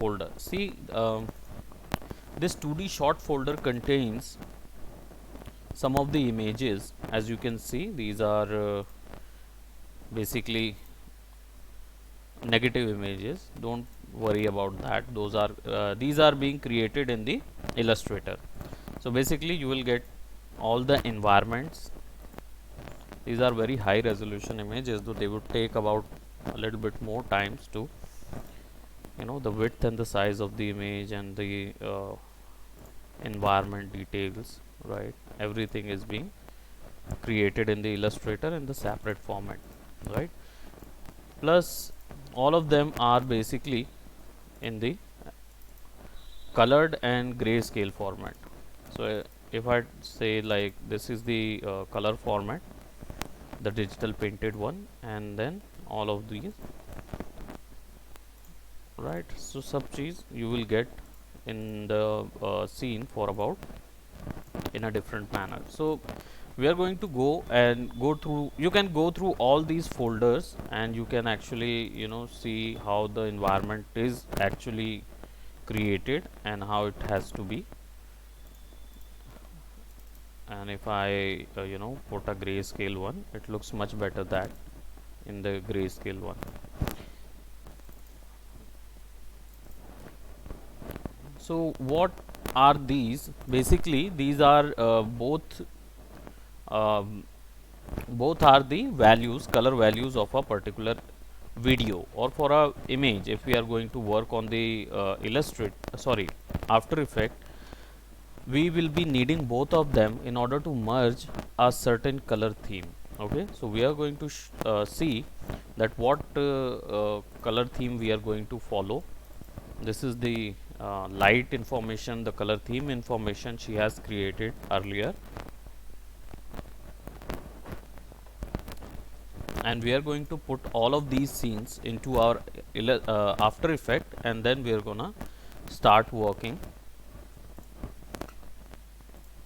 folder. See, this 2D shot folder contains some of the images. As you can see, these are basically negative images. Don't worry about that. Those are these are being created in the Illustrator. So basically you will get all the environments. These are very high resolution images, though they would take about a little bit more times to, the width and the size of the image and the environment details, right? Everything is being created in the Illustrator in the separate format, right? Plus all of them are basically in the colored and grayscale format. So if I say like this is the color format, the digital painted one, and then all of these, right? So sub cheese you will get in the scene for about in a different manner. So we are going to go and go through, you can go through all these folders and you can actually see how the environment is actually created and how it has to be. And if I put a grayscale one, it looks much better that in the grayscale one. So what are these? Basically these are um, both are the values, color values of a particular video or for a image. If we are going to work on the After Effect, we will be needing both of them in order to merge a certain color theme. Okay, so we are going to see that what color theme we are going to follow. This is the light information, the color theme information she has created earlier, and we are going to put all of these scenes into our After Effect, and then we are gonna start working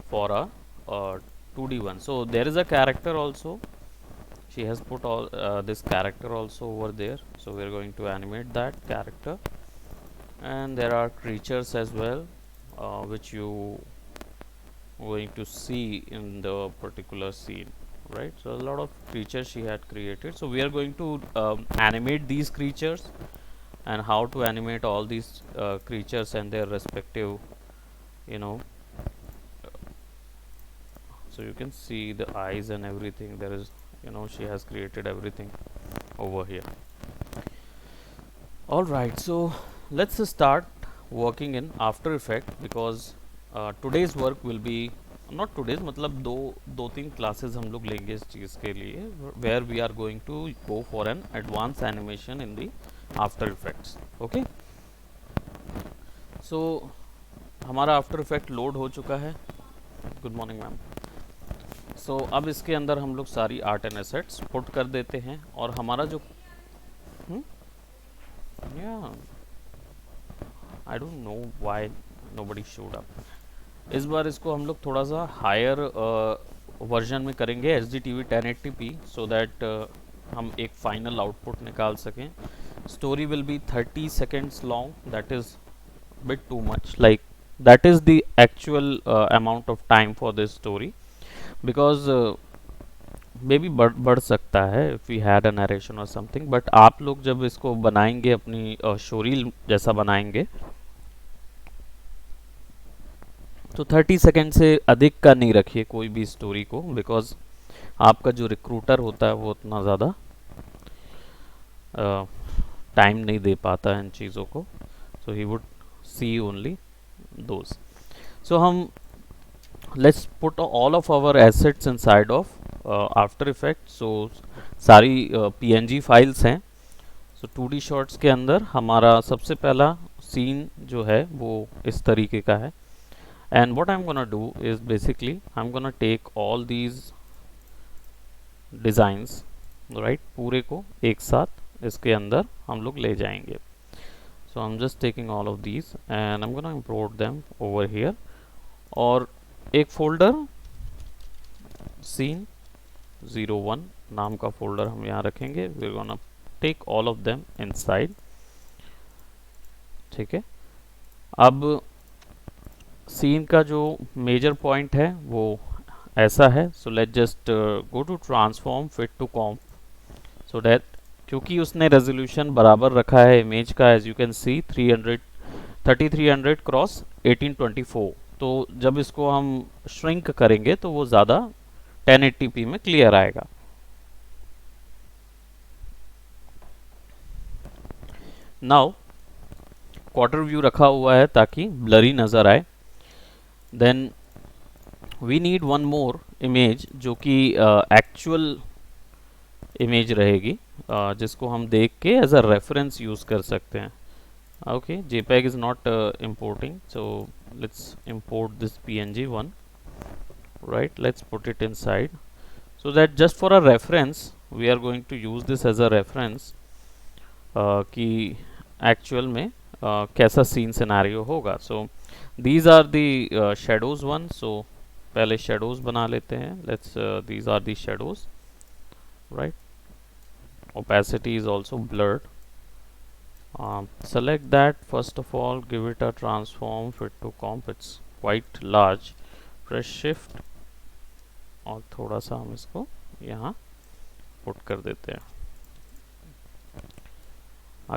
for a 2D one. So there is a character also. She has put all this character also over there. So we are going to animate that character, and there are creatures as well, which you going to see in the particular scene, right? So a lot of creatures she had created. So we are going to animate these creatures, and how to animate all these creatures and their respective, you know so you can see the eyes and everything. There is, she has created everything over here. All right, so let's start working in After Effect, because today's work will be not today's, मतलब दो तीन classes हम लोग लेंगे इस चीज़ के लिए, where we are going to go for an advanced animation in the After Effects. Okay, so हमारा After Effect लोड हो चुका है. Good morning ma'am. सो अब इसके अंदर हम लोग सारी आर्ट एंड एसेट्स पुट कर देते हैं, और हमारा जो I don't know why nobody showed up. इस बार इसको हम लोग थोड़ा सा हायर वर्जन में करेंगे, HDTV 1080p, सो दैट हम एक फाइनल आउटपुट निकाल सकें. Story will be 30 seconds long. That is bit too much, like that is the actual amount of time for this story, because may be बढ़ सकता है if we had a narration or something, but आप लोग जब इसको बनाएंगे, अपनी showreel जैसा बनाएंगे, तो 30 सेकेंड से अधिक का नहीं रखिए कोई भी स्टोरी को, बिकॉज आपका जो रिक्रूटर होता है वो उतना ज़्यादा टाइम नहीं दे पाता है इन चीज़ों को. So he would see only those. So let's put all of our assets inside of After Effects. So सारी PNG फाइल्स हैं. So 2D शॉट्स के अंदर हमारा सबसे पहला सीन जो है वो इस तरीके का है. And what I'm gonna do is basically I'm gonna take all these designs, right, पूरे को एक साथ इसके अंदर हम लोग ले जाएंगे. So I'm just taking all of these and I'm gonna import them over here, और एक फोल्डर scene 01 नाम का फोल्डर हम यहाँ रखेंगे. we're gonna take all of them inside. ठीक है, अब सीन का जो मेजर पॉइंट है वो ऐसा है. So let just go to transform fit to comp, so that क्योंकि उसने रेजोल्यूशन बराबर रखा है इमेज का, as you can see 3300 cross 1824, तो जब इसको हम श्रिंक करेंगे तो वो ज़्यादा 1080p में क्लियर आएगा. नाउ क्वार्टर व्यू रखा हुआ है ताकि ब्लरी नज़र आए. Then we need one more image जो कि एक्चुअल इमेज रहेगी, जिसको हम देख के एज अ रेफरेंस यूज़ कर सकते हैं. Okay, JPEG is not importing, so let's import this PNG one. Right, let's put it inside, so that just for a reference we are going to use this as a reference कि actual में कैसा scene scenario होगा. So these are the shadows one. So पहले shadows बना लेते हैं. Let's these are the shadows. Right, opacity is also blurred. Select that, first of all give it a transform fit to comp, it's quite large. Press shift और थोड़ा सा हम इसको यहाँ पुट कर देते हैं.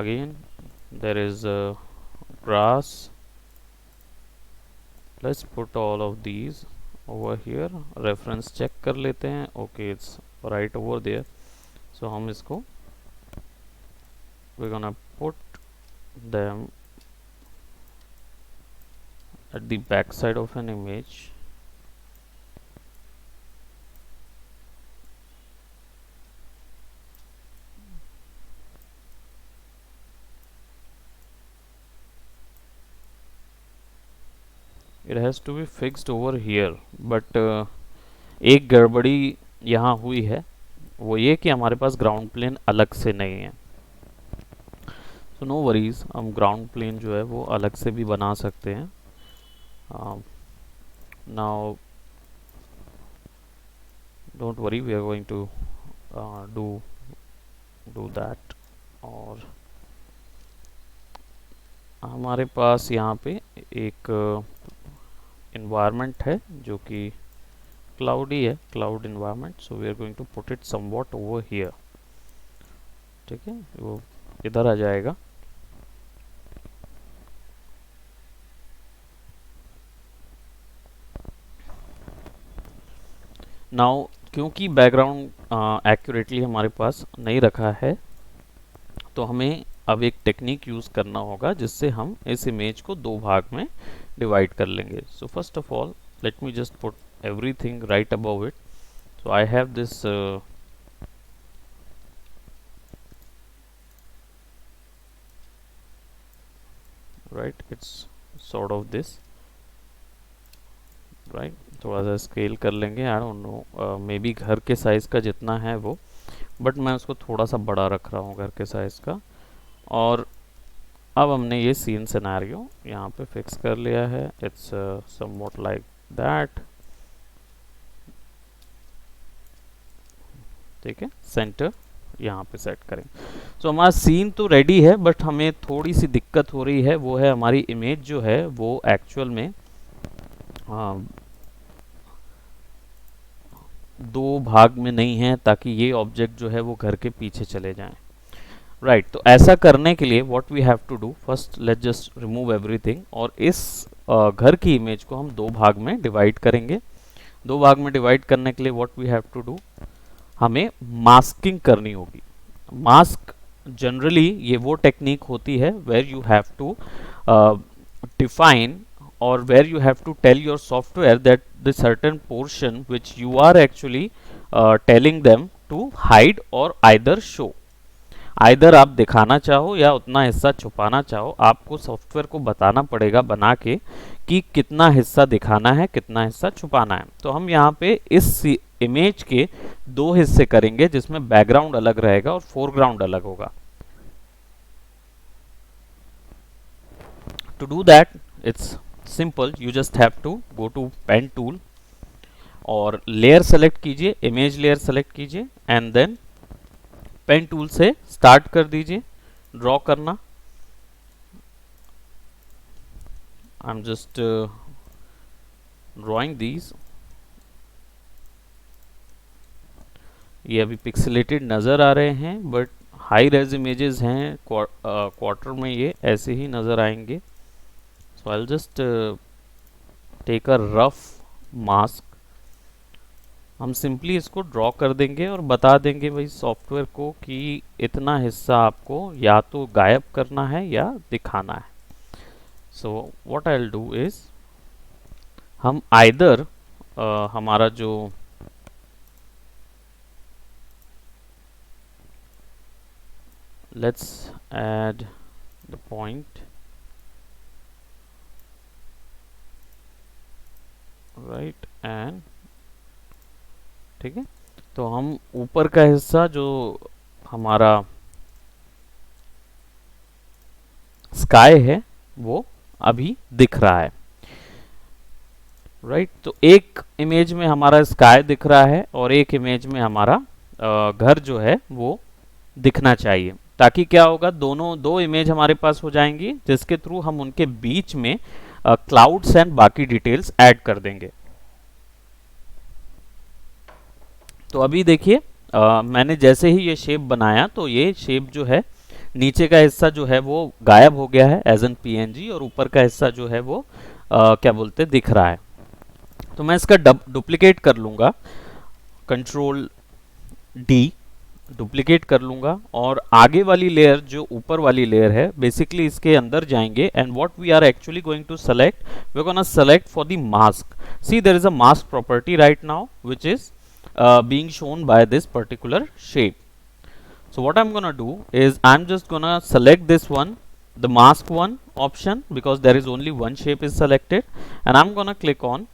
Again there is grass, let's put all of these over here. reference check कर लेते हैं. okay, it's right over there. so हम इसको we're gonna put them at the back side of an image. It has to be fixed over here, but एक गड़बड़ी यहाँ हुई है, वो ये कि हमारे पास ग्राउंड प्लेन अलग से नहीं है. सो नो वरीज, हम ग्राउंड प्लेन जो है वो अलग से भी बना सकते हैं. Now don't worry, we are going to do that. और हमारे पास यहाँ पे एक environment है जो कि cloudy है, cloud environment. so we are going to put it somewhat over here. ठीक है, वो इधर आ जाएगा. नाउ क्योंकि बैकग्राउंड एक्यूरेटली हमारे पास नहीं रखा है, तो हमें अब एक टेक्निक यूज़ करना होगा जिससे हम इस इमेज को दो भाग में डिवाइड कर लेंगे. So first of all let me just put everything right above it. so I have this right, it's sort of this, right. थोड़ा सा स्केल कर लेंगे. I don't know, may be घर के साइज़ का जितना है वो, बट मैं उसको थोड़ा सा बड़ा रख रहा हूँ घर के साइज़ का. और अब हमने ये सीन सिनेरियो यहाँ पे फिक्स कर लिया है. It's somewhat like that. ठीक है, सेंटर यहाँ पे सेट करें. सो हमारा सीन तो रेडी है, बट हमें थोड़ी सी दिक्कत हो रही है. वो है हमारी इमेज जो है वो एक्चुअल में दो भाग में नहीं है, ताकि ये ऑब्जेक्ट जो है वो घर के पीछे चले जाएं. राइट, तो ऐसा करने के लिए what we have to do, first let just remove everything. और इस घर की इमेज को हम दो भाग में डिवाइड करेंगे. दो भाग में डिवाइड करने के लिए what we have to do, हमें मास्किंग करनी होगी. मास्क जनरली ये वो टेक्निक होती है where you have to define or where you have to tell your software that the certain portion which you are actually telling them to hide or either show. Either आप दिखाना चाहो या उतना हिस्सा छुपाना चाहो, आपको सॉफ्टवेयर को बताना पड़ेगा बना के कि कितना हिस्सा दिखाना है, कितना हिस्सा छुपाना है. तो हम यहाँ पे इस इमेज के दो हिस्से करेंगे जिसमें बैकग्राउंड अलग रहेगा और फोरग्राउंड अलग होगा. To do that it's simple, you just have to go to pen tool और लेयर सेलेक्ट कीजिए, इमेज लेयर सेलेक्ट कीजिए एंड देन पेन टूल से स्टार्ट कर दीजिए ड्रॉ करना. I'm just drawing these. ये अभी पिक्सेलेटेड नज़र आ रहे हैं बट हाई रेज इमेजेस हैं, क्वार्टर में ये ऐसे ही नज़र आएंगे. So I just take a rough mask. हम सिंपली इसको ड्रॉ कर देंगे और बता देंगे भाई सॉफ्टवेयर को कि इतना हिस्सा आपको या तो गायब करना है या दिखाना है. So what I will do is, हम आइदर हमारा जो let's add the point right and ठीक है. तो हम ऊपर का हिस्सा जो हमारा स्काई है वो अभी दिख रहा है राइट. तो एक इमेज में हमारा स्काई दिख रहा है और एक इमेज में हमारा घर जो है वो दिखना चाहिए, ताकि क्या होगा, दो इमेज हमारे पास हो जाएंगी जिसके थ्रू हम उनके बीच में क्लाउड्स एंड बाकी डिटेल्स ऐड कर देंगे. तो अभी देखिए मैंने जैसे ही ये शेप बनाया तो ये शेप जो है नीचे का हिस्सा जो है वो गायब हो गया है एज एन पीएनजी और ऊपर का हिस्सा जो है वो क्या बोलते दिख रहा है. तो मैं इसका डुप्लीकेट कर लूँगा, कंट्रोल डी डुप्लीकेट कर लूँगा और आगे वाली लेयर जो ऊपर वाली लेयर है बेसिकली इसके अंदर जाएंगे and what we are actually going to select, we are gonna select for the mask. See there is a mask property right now which is being shown by this particular shape. So what I'm gonna do is I'm just gonna select this one, the mask one option, because there is only one shape is selected, and I'm gonna click on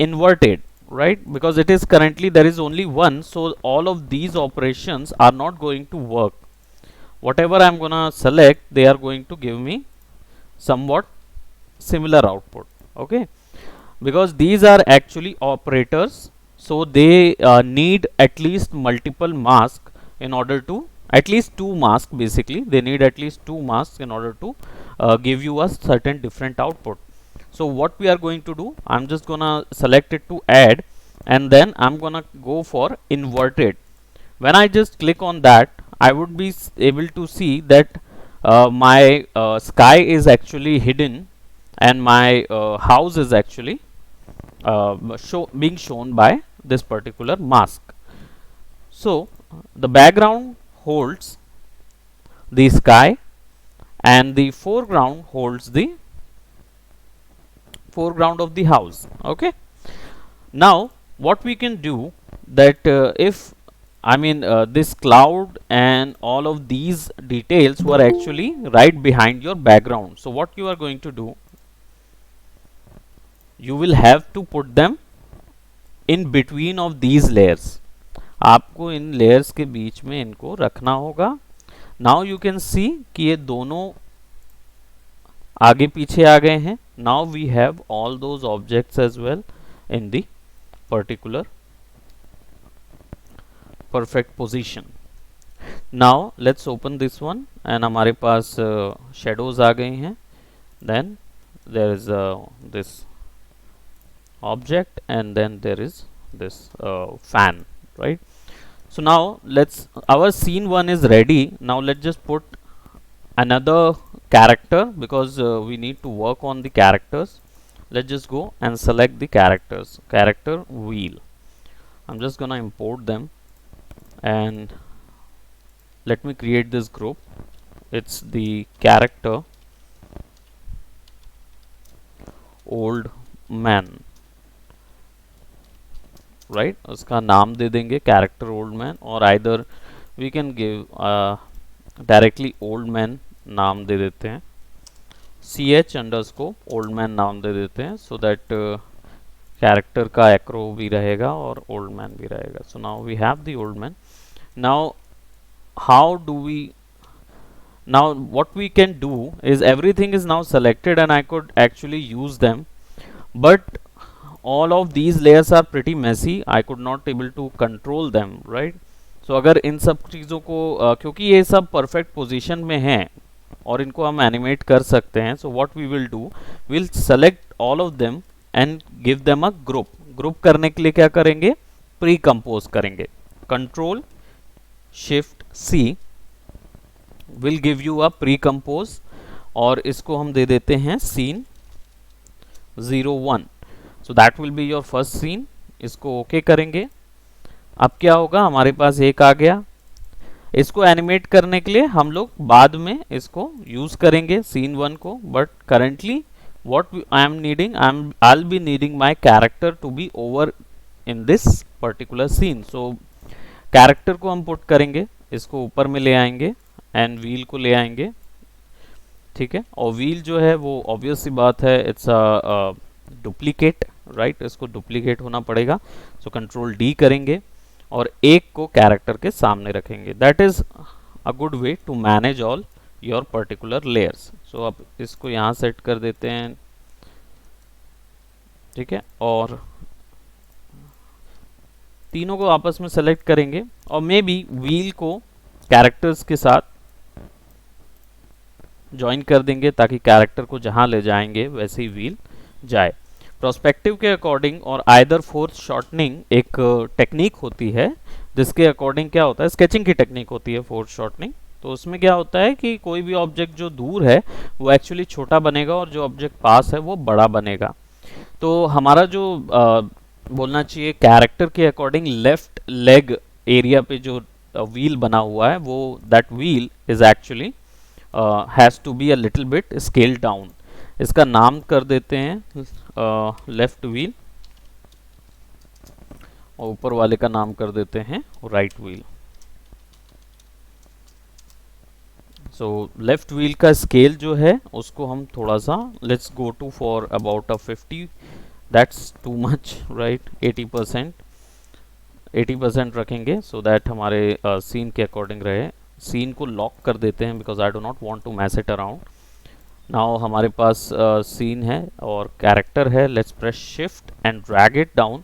inverted, right, because it is currently there is only one, so all of these operations are not going to work. Whatever I'm gonna select, they are going to give me somewhat similar output, okay, because these are actually operators, so they need at least multiple masks in order to, at least two masks basically, they need at least two masks in order to give you a certain different output. So what we are going to do, I'm just gonna select it to add and then I'm gonna go for inverted. When I just click on that, I would be able to see that my sky is actually hidden and my house is actually being shown by this particular mask. So the background holds the sky and the foreground holds the foreground of the house. Okay, now what we can do that if I mean this cloud and all of these details were actually right behind your background, so what you are going to do, you will have to put them in between of these layers. आपको इन layers के बीच में इनको रखना होगा. Now you can see कि ये दोनों आगे पीछे आ गए हैं. Now we have all those objects as well in the particular perfect position. Now let's open this one and हमारे पास shadows आ गई हैं. Then there is this object and then there is this fan, right? So now let's, our scene one is ready. Now let's just put another character because we need to work on the characters. Let's just go and select the characters, character wheel. I'm just gonna import them and let me create this group. It's the character old man, right उसका नाम दे देंगे character old man और either we can give directly old man नाम दे देते हैं, CH_ old man नाम दे देते हैं, सो दैट कैरेक्टर का एक्रो भी रहेगा और ओल्ड मैन भी रहेगा. So now we have the old man. Now how do we, now what we can do is everything is now selected and I could actually use them, but all of these layers are pretty messy. I could not able to control them, right? So अगर इन सब चीज़ों को क्योंकि ये सब perfect position में हैं और इनको हम एनिमेट कर सकते हैं. So what we will do, will select all of them and give them a group. Group करने के लिए क्या करेंगे, प्री कंपोज करेंगे. Control shift C will give you a pre compose, और इसको हम दे देते हैं scene 01. So that will be your first scene. इसको ओके करेंगे. अब क्या होगा, हमारे पास एक आ गया. इसको एनिमेट करने के लिए हम लोग बाद में इसको यूज करेंगे सीन 1 को, but currently what I am needing, I'll be needing my character to be over in this particular scene. So character को हम पुट करेंगे, इसको ऊपर में ले आएंगे एंड व्हील को ले आएंगे. ठीक है, और व्हील जो है वो ऑब्वियस सी बात है, इट्स अ डुप्लीकेट, राइट. इसको डुप्लीकेट होना पड़ेगा. सो कंट्रोल डी करेंगे और एक को कैरेक्टर के सामने रखेंगे. That is a good way to manage all your particular layers. So अब इसको यहाँ सेट कर देते हैं. ठीक है, और तीनों को आपस में सेलेक्ट करेंगे और मे बी व्हील को कैरेक्टर्स के साथ ज्वाइन कर देंगे ताकि कैरेक्टर को जहां ले जाएंगे वैसे ही व्हील जाए. प्रोस्पेक्टिव के अकॉर्डिंग और आइदर फोर्थ शॉर्टनिंग एक टेक्निक होती है जिसके अकॉर्डिंग क्या होता है, स्केचिंग की टेक्निक होती है फोर्थ शॉर्टनिंग. तो उसमें क्या होता है कि कोई भी ऑब्जेक्ट जो दूर है वो एक्चुअली छोटा बनेगा और जो ऑब्जेक्ट पास है वो बड़ा बनेगा. तो हमारा जो बोलना चाहिए कैरेक्टर के अकॉर्डिंग लेफ्ट लेग एरिया पे जो व्हील बना हुआ है वो that wheel is actually has to be a little bit scale down. इसका नाम कर देते हैं लेफ्ट व्हील और ऊपर वाले का नाम कर देते हैं right wheel. So left wheel का स्केल जो है उसको हम थोड़ा सा let's go to for about a 50. That's too much, right. 80% रखेंगे सो दैट हमारे सीन के अकॉर्डिंग रहे. सीन को लॉक कर देते हैं because I do not want to mess it around. Now हमारे पास सीन है और कैरेक्टर है. Let's press shift and drag it down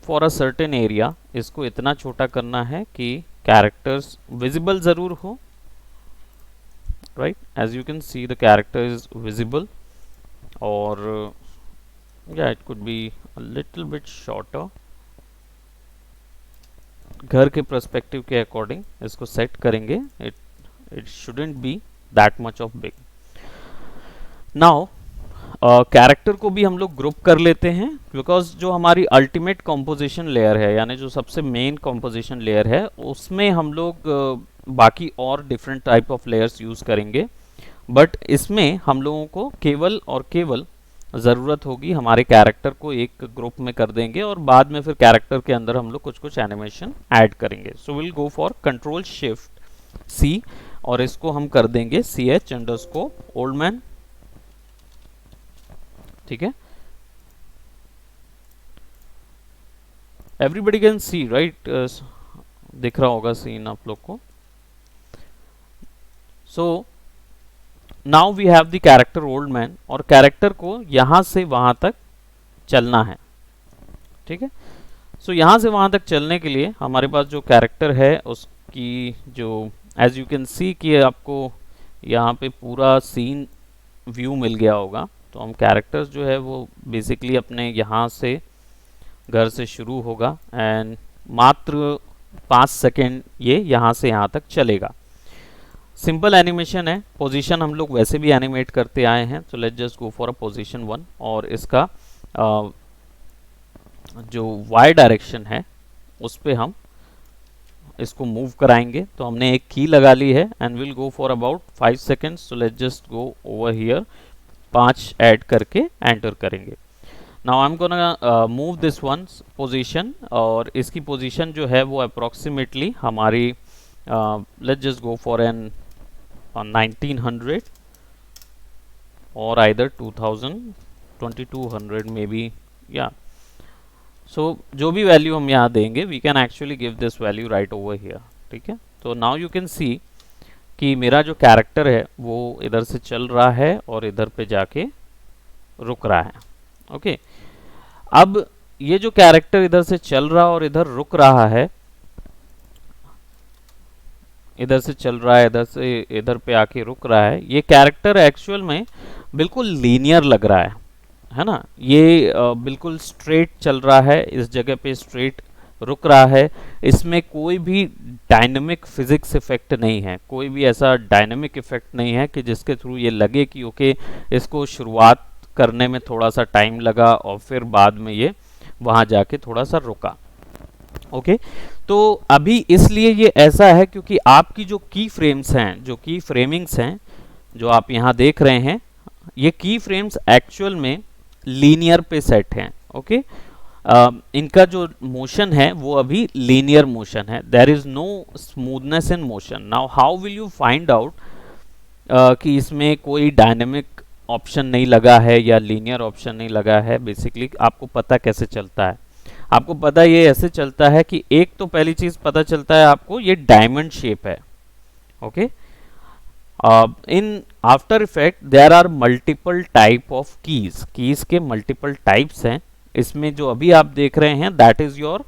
for a certain area. इसको इतना छोटा करना है कि कैरेक्टर्स विजिबल ज़रूर हो, right. As you can see the character is visible, और yeah it could be a little bit shorter. घर के पर्सपेक्टिव के अकॉर्डिंग इसको सेट करेंगे. it shouldn't be that much of big. now character को भी हम लोग ग्रुप कर लेते हैं बिकॉज जो हमारी अल्टीमेट कॉम्पोजिशन लेयर है यानी जो सबसे मेन कॉम्पोजिशन लेयर है उसमें हम लोग बाकी और different type of layers use करेंगे. बट इसमें हम लोगों को केवल और केवल ज़रूरत होगी हमारे कैरेक्टर को एक ग्रुप में कर देंगे और बाद में फिर कैरेक्टर के अंदर हम लोग कुछ कुछ एनिमेशन ऐड करेंगे. So will go for control shift C और इसको हम कर देंगे ch_old man. ठीक है, एवरीबडी कैन सी, राइट. दिख रहा होगा सीन आप लोग को. So now we have the character old man और कैरेक्टर को यहां से वहां तक चलना है. ठीक है, सो यहां से वहां तक चलने के लिए हमारे पास जो कैरेक्टर है उसकी जो एज यू कैन सी कि आपको यहाँ पे पूरा सीन व्यू मिल गया होगा. तो हम कैरेक्टर्स जो है वो बेसिकली अपने यहाँ से घर से शुरू होगा एंड मात्र 5 सेकेंड ये यहाँ से यहाँ तक चलेगा. सिंपल एनिमेशन है. पोजीशन हम लोग वैसे भी एनिमेट करते आए हैं. तो let's just go for a position 1 और इसका जो वाई डायरेक्शन है उस पे हम इसको मूव कराएंगे. तो हमने एक की लगा ली है and will go for about 5 seconds. So let's just go over here. 5 add करके एंटर करेंगे. Now I am gonna move this one position और इसकी पोजीशन जो है वो अप्रोक्सीमेटली हमारी let's just go for an 1900 और आइदर 2000 2200 मे बी या. सो जो भी वैल्यू हम यहाँ देंगे we can actually give this value right over here. ठीक है, तो नाउ यू कैन सी कि मेरा जो कैरेक्टर है वो इधर से चल रहा है और इधर पे जाके रुक रहा है. ओके, अब ये जो कैरेक्टर इधर से चल रहा और इधर रुक रहा है इधर से चल रहा है, इधर से इधर पे आके रुक रहा है, ये कैरेक्टर एक्चुअल में बिल्कुल लीनियर लग रहा है ना। ये बिल्कुल स्ट्रेट चल रहा है, इस जगह पे स्ट्रेट रुक रहा है, इसमें कोई भी डायनेमिक फिजिक्स इफेक्ट नहीं है, कोई भी ऐसा डायनेमिक इफेक्ट नहीं है कि जिसके थ्रू ये लगे कि ओके इसको शुरुआत करने में थोड़ा सा टाइम लगा और फिर बाद में ये वहाँ जाके थोड़ा सा रुका। ओके तो अभी इसलिए ये ऐसा है क्योंकि आपकी जो की फ्रेम्स हैं, जो की फ्रेमिंग्स हैं जो आप यहाँ देख रहे हैं, ये की फ्रेम्स एक्चुअल में लीनियर पे सेट हैं। ओके इनका जो मोशन है वो अभी लीनियर मोशन है, there is no smoothness in motion. Now how will you find out कि इसमें कोई डायनेमिक ऑप्शन नहीं लगा है या लीनियर ऑप्शन नहीं लगा है। बेसिकली आपको पता कैसे चलता है, आपको पता ये ऐसे चलता है कि एक तो पहली चीज पता चलता है आपको, ये डायमंड शेप है। Okay in after effect there are multiple type of keys, keys के मल्टीपल टाइप्स हैं। इसमें जो अभी आप देख रहे हैं that is your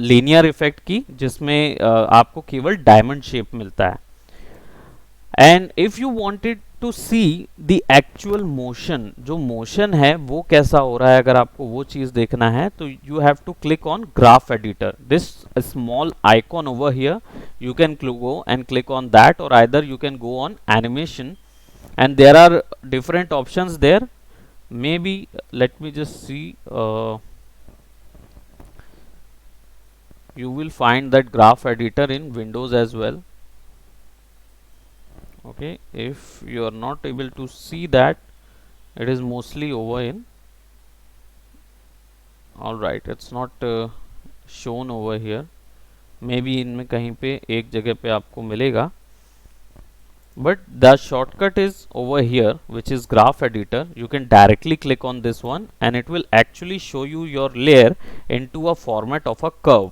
linear effect key, जिसमें आपको केवल डायमंड शेप मिलता है। And if you wanted to see the actual motion, जो मोशन है वो कैसा हो रहा है, अगर आपको वो चीज देखना है तो you have to click on graph editor, this small icon over here, you can go and click on that, और either you can go on animation and there are different options there. Maybe let me just see, you will find that graph editor in Windows as well. Okay, if you are not able to see that, it is mostly over in, all right, it's not shown over here, maybe इनमें कहीं पे एक जगह पे आपको मिलेगा, but the shortcut is over here, which is graph editor. You can directly click on this one and it will actually show you your layer into a format of a curve,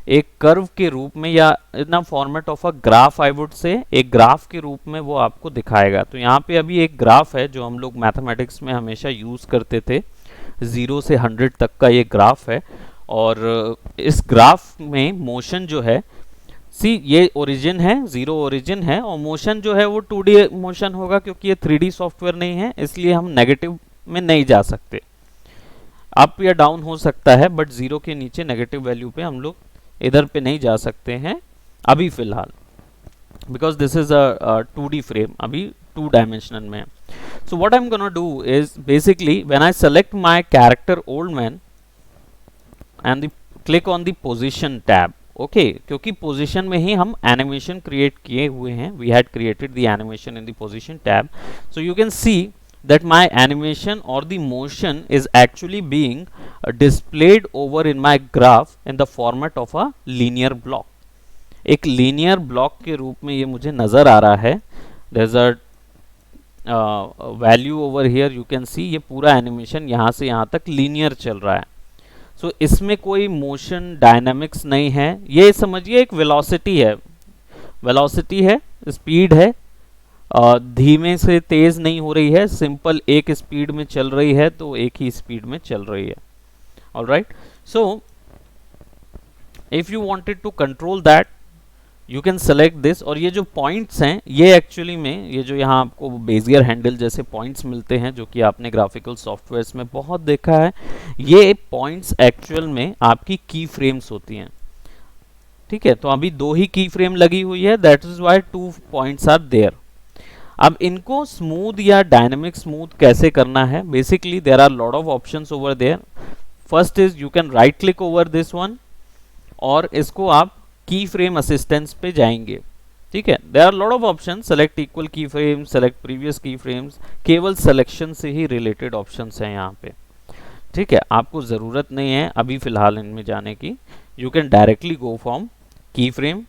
एक curve के रूप में, या इतना format of a graph I would say, एक graph के रूप में वो आपको दिखाएगा। तो यहाँ पे अभी एक ग्राफ है जो हम लोग मैथमेटिक्स में हमेशा यूज करते थे, 0 से 100 तक का ये ग्राफ है, और इस ग्राफ में मोशन जो है, सी ये ओरिजिन है, 0 ओरिजिन है, और मोशन जो है वो 2D मोशन होगा, क्योंकि ये 3D सॉफ्टवेयर नहीं है, इसलिए हम नेगेटिव में नहीं जा सकते, अप या डाउन हो सकता है, बट 0 के नीचे नेगेटिव वैल्यू पे हम लोग इधर पे नहीं जा सकते हैं अभी फिलहाल, because this is a 2D frame, अभी 2 डायमेंशनल में है। So what I am gonna do is basically when I select my character old man and click on the position tab, okay क्योंकि पोजीशन में ही हम एनिमेशन क्रिएट किए हुए हैं, we had created the animation in the position tab, so you can see that my animation or the motion is actually being displayed over in my graph in the format of a linear block. एक linear block के रूप में ये मुझे नज़र आ रहा है, there's a value over here, you can see ये पूरा animation यहाँ से यहाँ तक linear चल रहा है। so इसमें कोई motion dynamics नहीं है, ये समझिए एक velocity है, velocity है, speed है, धीमे से तेज नहीं हो रही है, सिंपल एक स्पीड में चल रही है, तो एक ही स्पीड में चल रही है। Alright, so if you wanted to control that you can select this, और ये जो पॉइंट्स हैं ये एक्चुअली में, ये जो यहाँ आपको बेजियर हैंडल जैसे पॉइंट्स मिलते हैं जो कि आपने ग्राफिकल सॉफ्टवेयर्स में बहुत देखा है, ये पॉइंट्स एक्चुअल में आपकी की फ्रेम्स होती हैं। ठीक है, तो अभी 2 ही की फ्रेम लगी हुई है, that is why 2 points are there. अब इनको स्मूथ या डायनेमिक स्मूथ कैसे करना है, basically there are lot of options over there. First is you can right click over this one, और इसको आप की फ्रेम असिस्टेंस पे जाएंगे। ठीक है, there are lot of option, select equal key frame, select previous key frames, केवल selection से ही रिलेटेड ऑप्शंस हैं यहाँ पे। ठीक है, आपको ज़रूरत नहीं है अभी फ़िलहाल इनमें जाने की, you can directly go from की फ्रेम,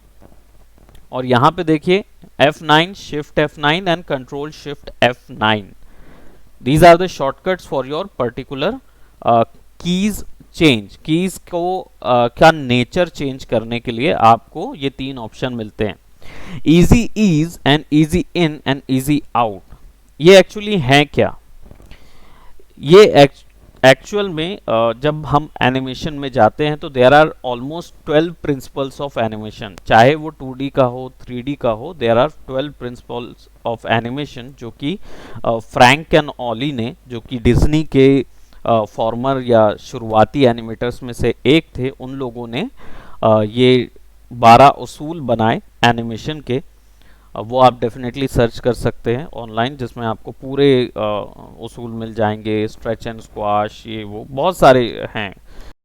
और यहाँ पे देखिए F9, Shift F9 and Control Shift F9. These are the shortcuts for your particular keys change. Keys को का नेचर चेंज करने के लिए आपको ये 3 ऑप्शन मिलते हैं, Easy Ease and Easy In and Easy Out. ये एक्चुअली हैं क्या? ये एक्चुअल में जब हम एनिमेशन में जाते हैं तो there are almost 12 principles of animation, चाहे वो 2D का हो 3D का हो, there are 12 principles of animation जो कि फ्रैंक एंड ऑली ने, जो कि डिज्नी के फॉर्मर या शुरुआती एनिमेटर्स में से एक थे, उन लोगों ने ये 12 उसूल बनाए एनिमेशन के। वो आप डेफिनेटली सर्च कर सकते हैं ऑनलाइन, जिसमें आपको पूरे उसूल मिल जाएंगे, स्ट्रेच एंड स्क्वाश, ये वो बहुत सारे हैं।